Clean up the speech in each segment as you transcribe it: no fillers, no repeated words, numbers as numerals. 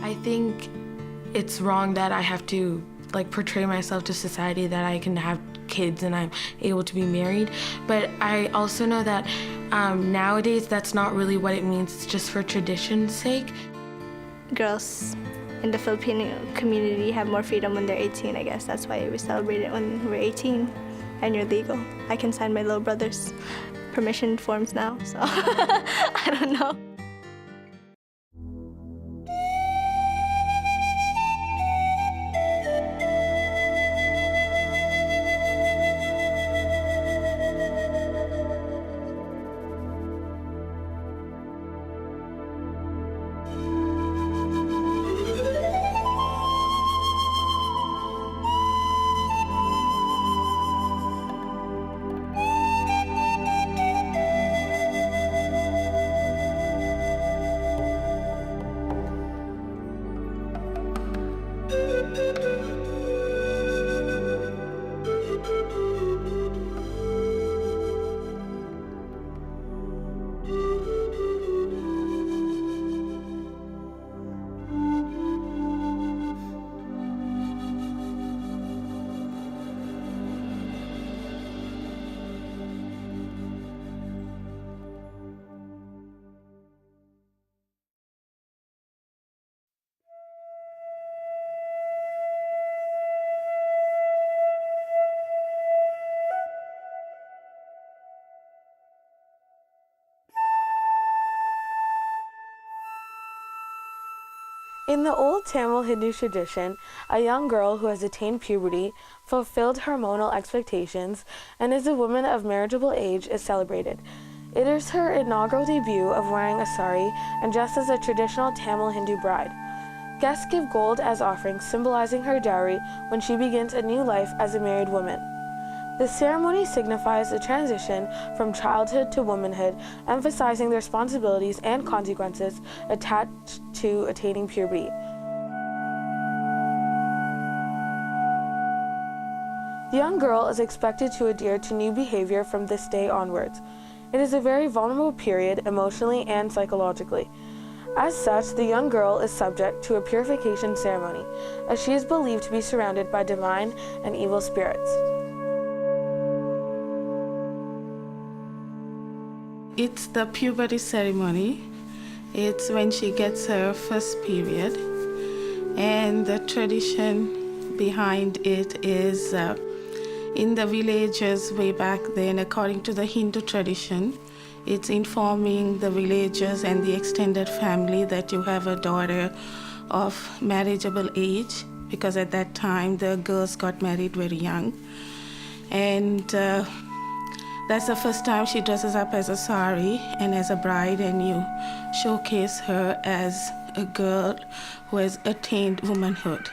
I think it's wrong that I have to like portray myself to society that I can have kids and I'm able to be married. But I also know that nowadays that's not really what it means. It's just for tradition's sake. Girls in the Filipino community have more freedom when they're 18, I guess. That's why we celebrate it when we're 18 and you're legal. I can sign my little brother's permission forms now, so I don't know. In the old Tamil Hindu tradition, a young girl who has attained puberty, fulfilled hormonal expectations, and is a woman of marriageable age is celebrated. It is her inaugural debut of wearing a sari and dressed as a traditional Tamil Hindu bride. Guests give gold as offerings, symbolizing her dowry when she begins a new life as a married woman. The ceremony signifies the transition from childhood to womanhood, emphasizing the responsibilities and consequences attached to attaining puberty. The young girl is expected to adhere to new behavior from this day onwards. It is a very vulnerable period emotionally and psychologically. As such, the young girl is subject to a purification ceremony, as she is believed to be surrounded by divine and evil spirits. It's the puberty ceremony. It's when she gets her first period. And the tradition behind it is in the villages way back then, according to the Hindu tradition, it's informing the villagers and the extended family that you have a daughter of marriageable age, because at that time the girls got married very young. And that's the first time she dresses up as a sari and as a bride, and you showcase her as a girl who has attained womanhood.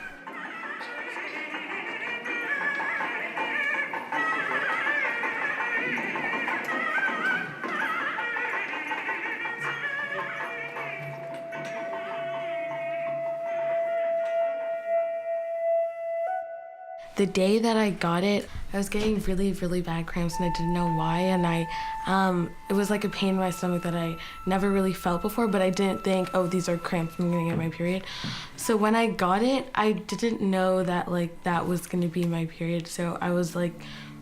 The day that I got it, I was getting really, really bad cramps and I didn't know why. And it was like a pain in my stomach that I never really felt before, but I didn't think, oh, these are cramps, I'm gonna get my period. So when I got it, I didn't know that like that was gonna be my period. So I was like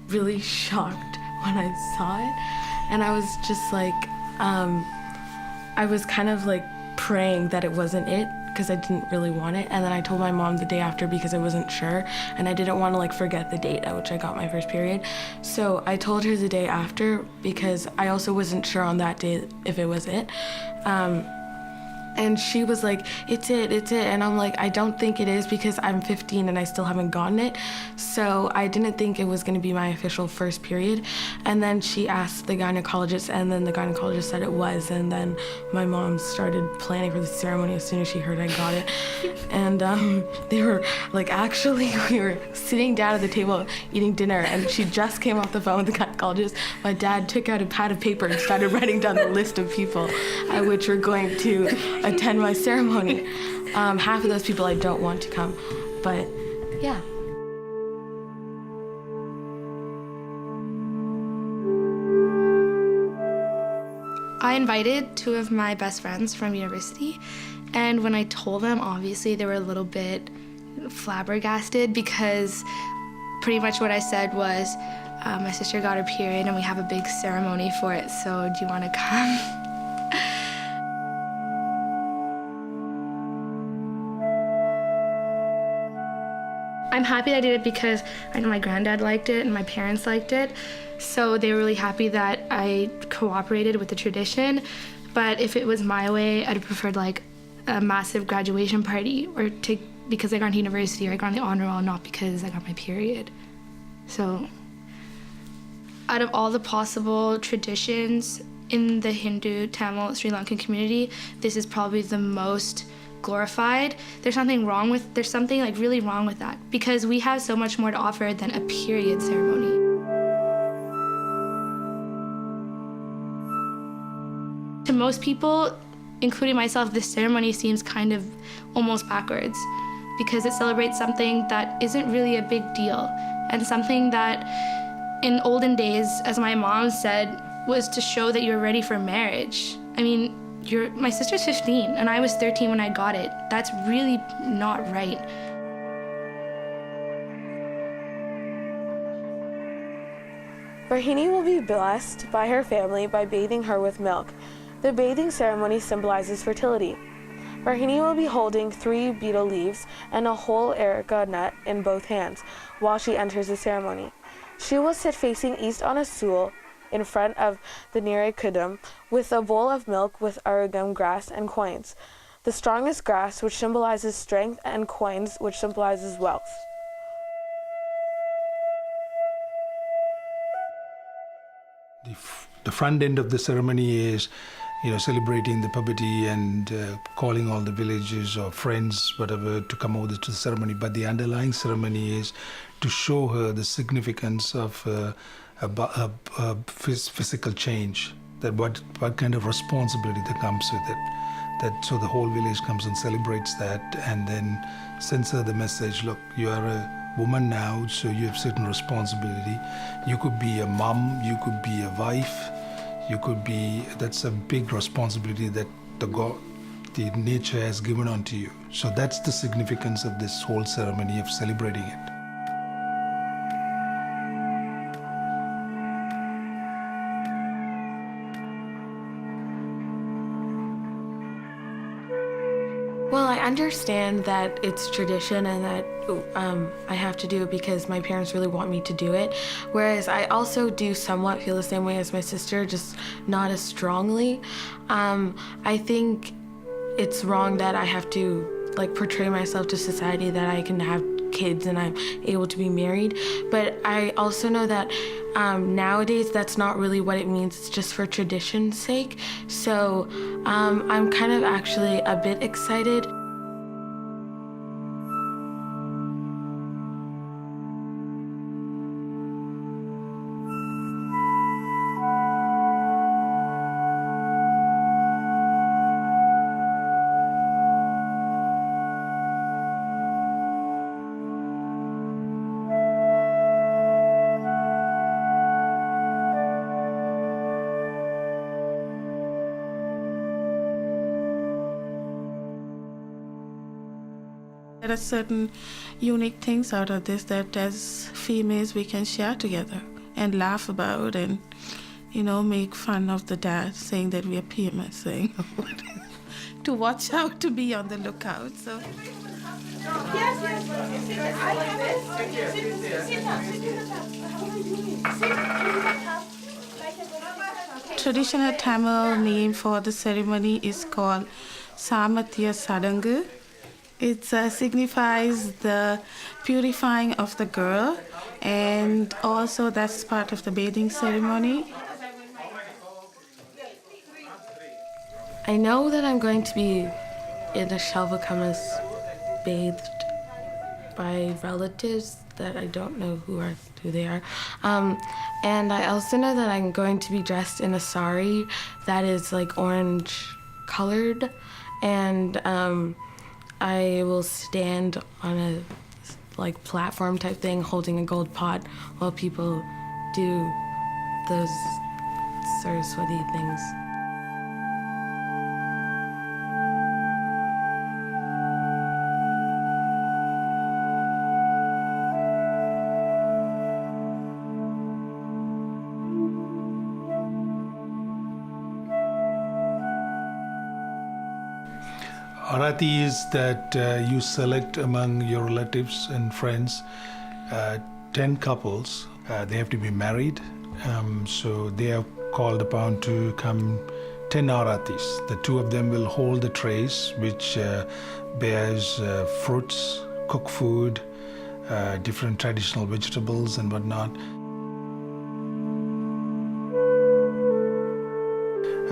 really shocked when I saw it. And I was just like, I was kind of like praying that it wasn't it, because I didn't really want it. And then I told my mom the day after because I wasn't sure and I didn't want to like forget the date at which I got my first period. So I told her the day after because I also wasn't sure on that day if it was it. And she was like, it's it. And I'm like, I don't think it is because I'm 15 and I still haven't gotten it. So I didn't think it was gonna be my official first period. And then she asked the gynecologist and then the gynecologist said it was. And then my mom started planning for the ceremony as soon as she heard I got it. And they were like, actually, we were sitting down at the table eating dinner and she just came off the phone with the gynecologist. My dad took out a pad of paper and started writing down the list of people at which were going to attend my ceremony. Half of those people I don't want to come, but yeah. I invited two of my best friends from university, and when I told them, obviously they were a little bit flabbergasted because pretty much what I said was, my sister got her period and we have a big ceremony for it, so do you want to come? I'm happy I did it because I know my granddad liked it and my parents liked it, so they were really happy that I cooperated with the tradition. But if it was my way, I'd have preferred like a massive graduation party because I got into university or I got on the honor roll, not because I got my period. So out of all the possible traditions in the Hindu, Tamil, Sri Lankan community, this is probably the most glorified. There's something like really wrong with that because we have so much more to offer than a period ceremony. To most people, including myself, this ceremony seems kind of almost backwards because it celebrates something that isn't really a big deal and something that in olden days, as my mom said, was to show that you're ready for marriage. I mean, my sister's 15 and I was 13 when I got it. That's really not right. Rahini will be blessed by her family by bathing her with milk. The bathing ceremony symbolizes fertility. Rahini will be holding 3 betel leaves and a whole areca nut in both hands while she enters the ceremony. She will sit facing east on a stool in front of the Nire Kudum with a bowl of milk with arugam grass and coins. The strongest grass, which symbolizes strength, and coins, which symbolizes wealth. The front end of the ceremony is, celebrating the puberty and calling all the villages or friends, whatever, to come over to the ceremony. But the underlying ceremony is to show her the significance of a physical change, that what kind of responsibility that comes with it. So the whole village comes and celebrates that and then sends her the message, look, you are a woman now, so you have certain responsibility. You could be a mom, you could be a wife, that's a big responsibility that the nature has given onto you. So that's the significance of this whole ceremony of celebrating it. Well, I understand that it's tradition and that I have to do it because my parents really want me to do it. Whereas I also do somewhat feel the same way as my sister, just not as strongly. I think it's wrong that I have to portray myself to society that I can have kids and I'm able to be married. But I also know that nowadays that's not really what it means. It's just for tradition's sake. So I'm kind of actually a bit excited. There are certain unique things out of this that as females we can share together and laugh about and, make fun of the dad saying that we are PMSing. To watch out, to be on the lookout. So. Traditional Tamil name for the ceremony is called Samatya Sadangu. It signifies the purifying of the girl, and also that's part of the bathing ceremony. I know that I'm going to be in a Shalvakamas bathed by relatives that I don't know who they are. And I also know that I'm going to be dressed in a sari that is orange colored, and I will stand on a platform type thing holding a gold pot while people do those Saraswati things. Arati is that you select among your relatives and friends 10 couples. They have to be married. So they are called upon to come 10 aratis. The two of them will hold the trays which bears fruits, cooked food, different traditional vegetables and whatnot.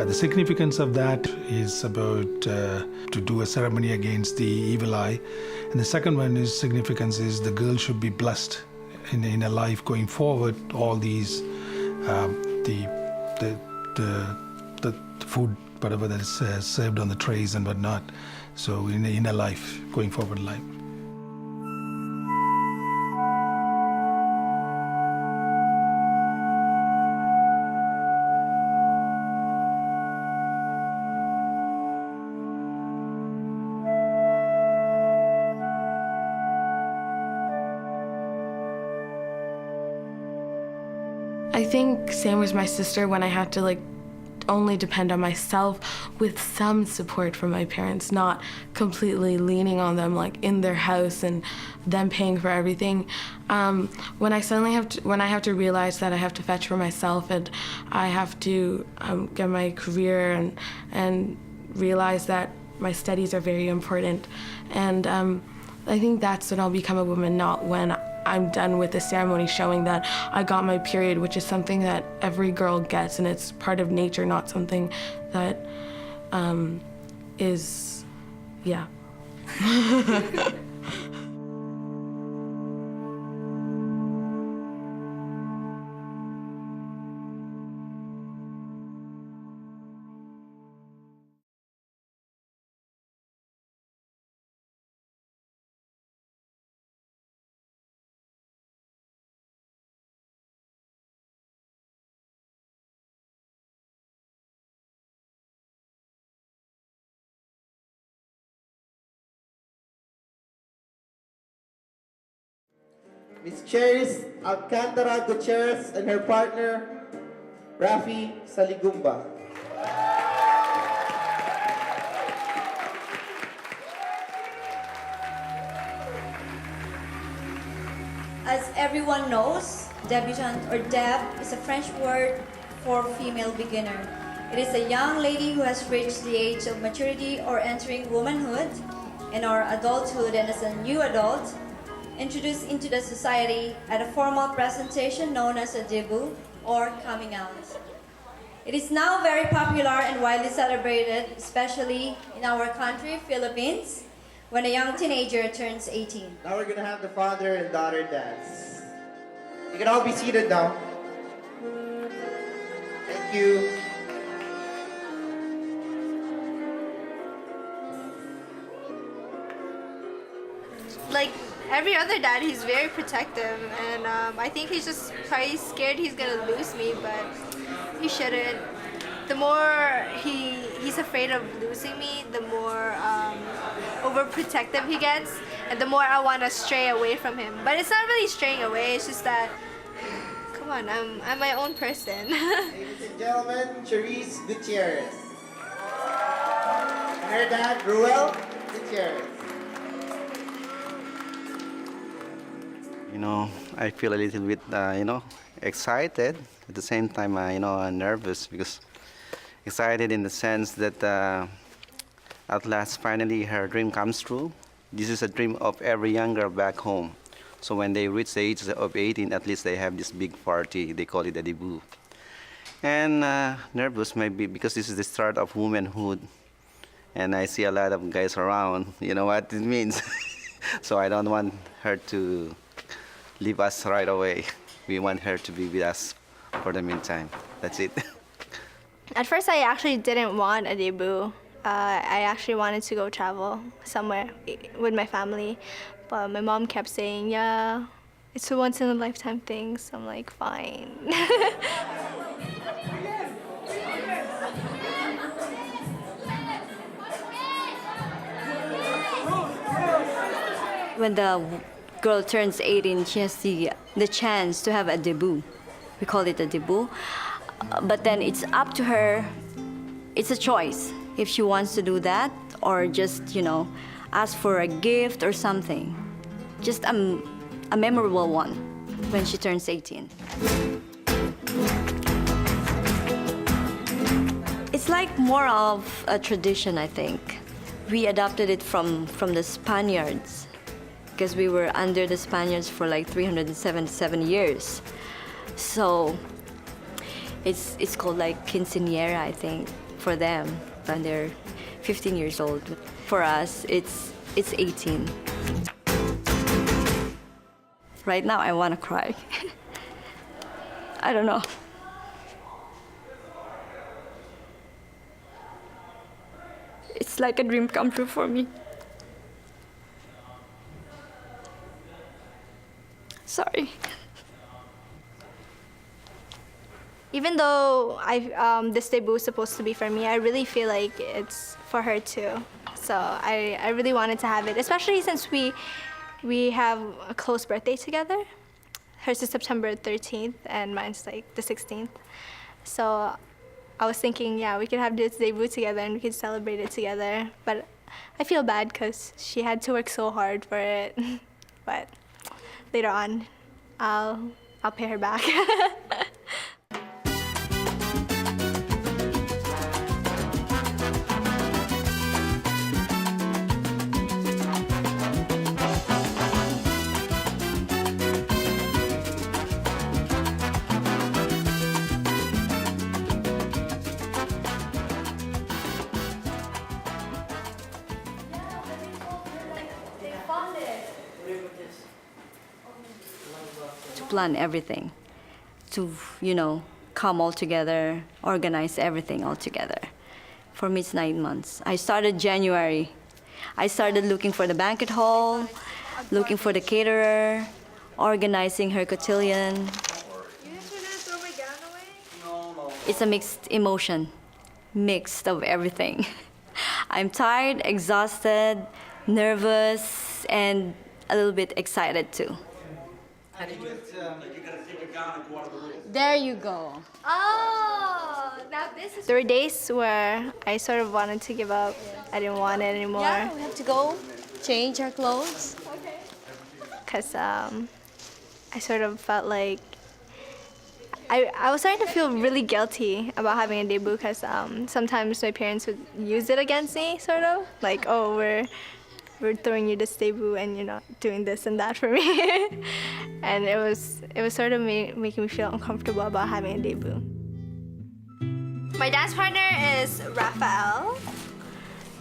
The significance of that is about to do a ceremony against the evil eye. And the second one is significance is the girl should be blessed in a life going forward. All these, the food, whatever that is served on the trays and whatnot. So in a life, going forward life. I think same as my sister when I had to only depend on myself with some support from my parents, not completely leaning on them in their house and them paying for everything. When I have to realize that I have to fetch for myself and I have to get my career and realize that my studies are very important. And I think that's when I'll become a woman, not when I'm done with the ceremony showing that I got my period, which is something that every girl gets, and it's part of nature, not something that is, yeah. Miss Cheris Alcantara Gutierrez and her partner, Rafi Saligumba. As everyone knows, debutante or deb is a French word for female beginner. It is a young lady who has reached the age of maturity or entering womanhood and or adulthood, and as a new adult, introduced into the society at a formal presentation known as a debut or coming out. It is now very popular and widely celebrated, especially in our country, Philippines, when a young teenager turns 18. Now we're gonna have the father and daughter dance. You can all be seated now. Thank you. Like every other dad, he's very protective, and I think he's just probably scared he's gonna lose me, but he shouldn't. The more he's afraid of losing me, the more overprotective he gets, and the more I want to stray away from him. But it's not really straying away, it's just that, come on, I'm my own person. Ladies and gentlemen, Cherise Gutierrez. And her dad, Ruel Gutierrez. I feel a little bit, excited. At the same time, nervous, because excited in the sense that at last, finally, her dream comes true. This is a dream of every young girl back home. So when they reach the age of 18, at least they have this big party. They call it a debut. And nervous maybe because this is the start of womanhood. And I see a lot of guys around. You know what it means. So I don't want her to leave us right away. We want her to be with us for the meantime. That's it. At first, I actually didn't want a debut. I actually wanted to go travel somewhere with my family, but my mom kept saying, yeah, it's a once-in-a-lifetime thing, so I'm like, fine. When the girl turns 18, she has the chance to have a debut. We call it a debut. But then it's up to her. It's a choice. if she wants to do that or just, ask for a gift or something. Just a memorable one when she turns 18. It's like more of a tradition, I think. We adopted it from the Spaniards because we were under the Spaniards for like 377 years. So it's called like quinceañera, I think, for them when they're 15 years old. For us, it's 18. Right now, I want to cry. I don't know. It's like a dream come true for me. Sorry. Even though this debut is supposed to be for me, I really feel like it's for her too. So I really wanted to have it, especially since we have a close birthday together. Hers is September 13th and mine's like the 16th. So I was thinking, yeah, we could have this debut together and we could celebrate it together. But I feel bad because she had to work so hard for it. But later on, I'll pay her back. To plan everything, to, come all together, organize everything all together. For me, it's 9 months. I started January. I started looking for the banquet hall, looking for the caterer, organizing her cotillion. It's a mixed emotion, mixed of everything. I'm tired, exhausted, nervous, and a little bit excited too. There you go. Oh, now this is... There were days where I sort of wanted to give up. I didn't want it anymore. Yeah, we have to go change our clothes. Because I sort of felt like... I was starting to feel really guilty about having a debut because sometimes my parents would use it against me, sort of. Like, oh, we're throwing you this debut and you're not doing this and that for me. And it was sort of making me feel uncomfortable about having a debut. My dance partner is Raphael.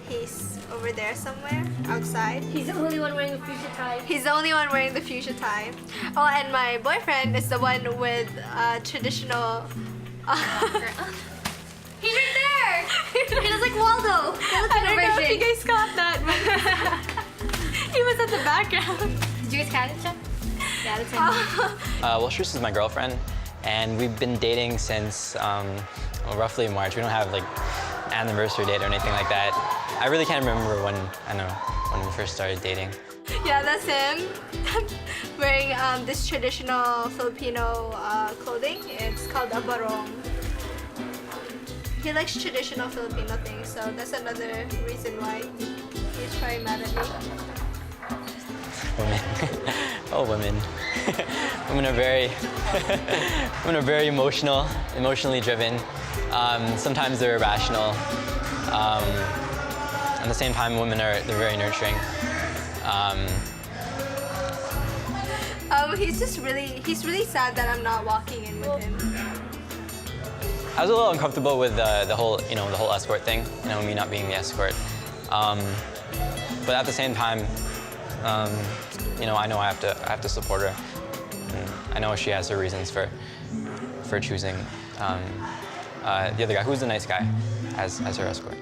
He's over there somewhere, outside. He's the only one wearing the fuchsia tie. He's the only one wearing the fuchsia tie. Oh, and my boyfriend is the one with traditional... He's right there! He looks like Waldo. I don't know if you guys caught that, but he was at the background. Did you guys catch it? Yeah, that's him. Well, Shrews is my girlfriend, and we've been dating since roughly March. We don't have like an anniversary date or anything like that. I really can't remember when we first started dating. Yeah, that's him. Wearing this traditional Filipino clothing. It's called a barong. He likes traditional Filipino things, so that's another reason why he's probably mad at me. Women. Oh, women. Women are very emotionally driven. Sometimes they're irrational. At the same time, they're very nurturing. He's really sad that I'm not walking in with him. I was a little uncomfortable with the whole escort thing, me not being the escort. But at the same time, I know I have to support her. And I know she has her reasons for choosing the other guy, who's a nice guy, as her escort.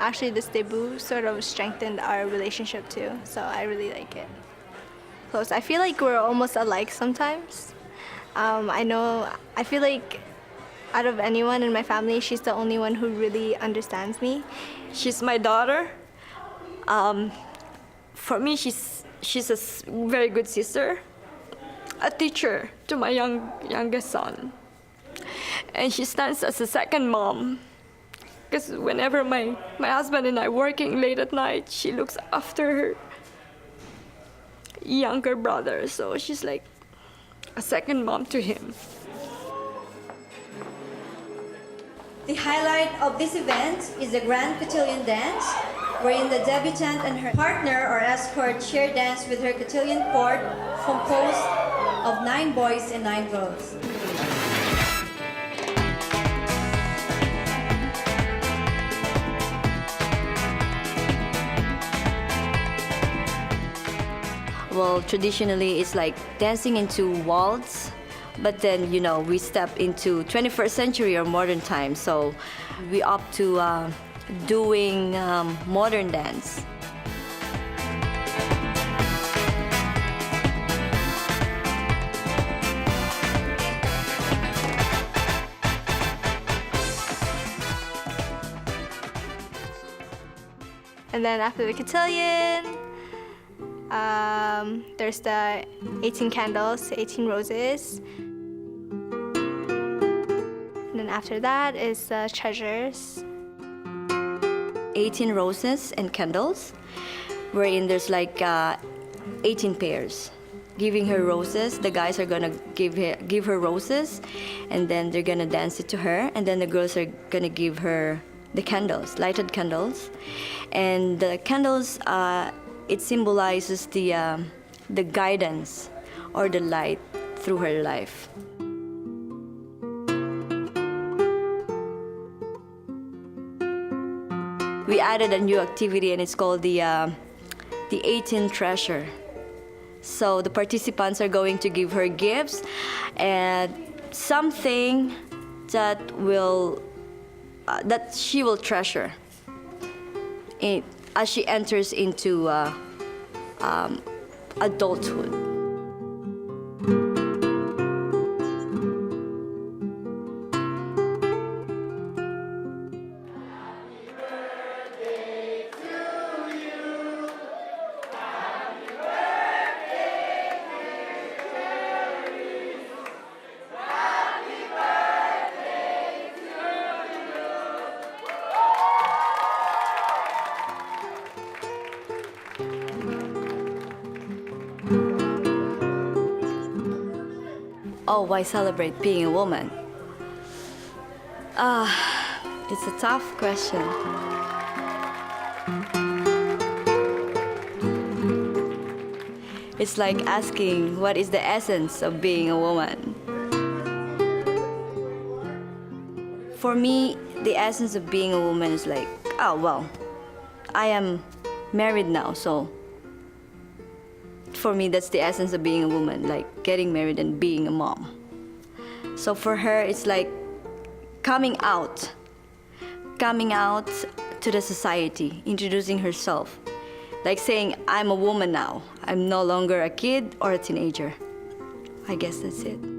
Actually, this debut sort of strengthened our relationship too, so I really like it. close. I feel like we're almost alike sometimes. I feel like out of anyone in my family, she's the only one who really understands me. She's my daughter. For me, she's a very good sister, a teacher to my youngest son. And she stands as a second mom. Because whenever my husband and I working late at night, she looks after her younger brother. So she's like a second mom to him. The highlight of this event is the Grand Cotillion Dance, wherein the debutante and her partner or escort share dance with her cotillion court composed of 9 boys and 9 girls. Well, traditionally, it's like dancing into waltz, but then, we step into 21st century or modern times, so we opt to doing modern dance. And then after the cotillion, there's the 18 candles, 18 roses. And then after that is the treasures. 18 roses and candles, wherein there's like 18 pairs. Giving her roses, the guys are gonna give her roses, and then they're gonna dance it to her, and then the girls are gonna give her the candles, lighted candles. And the candles, it symbolizes the guidance or the light through her life. We added a new activity, and it's called the 18 treasure. So the participants are going to give her gifts and something that she will treasure as she enters into adulthood. Oh, why celebrate being a woman? It's a tough question. It's like asking what is the essence of being a woman. For me, the essence of being a woman is like, oh, well, I am married now, so for me, that's the essence of being a woman, like getting married and being a mom. So for her, it's like coming out to the society, introducing herself, like saying, I'm a woman now. I'm no longer a kid or a teenager. I guess that's it.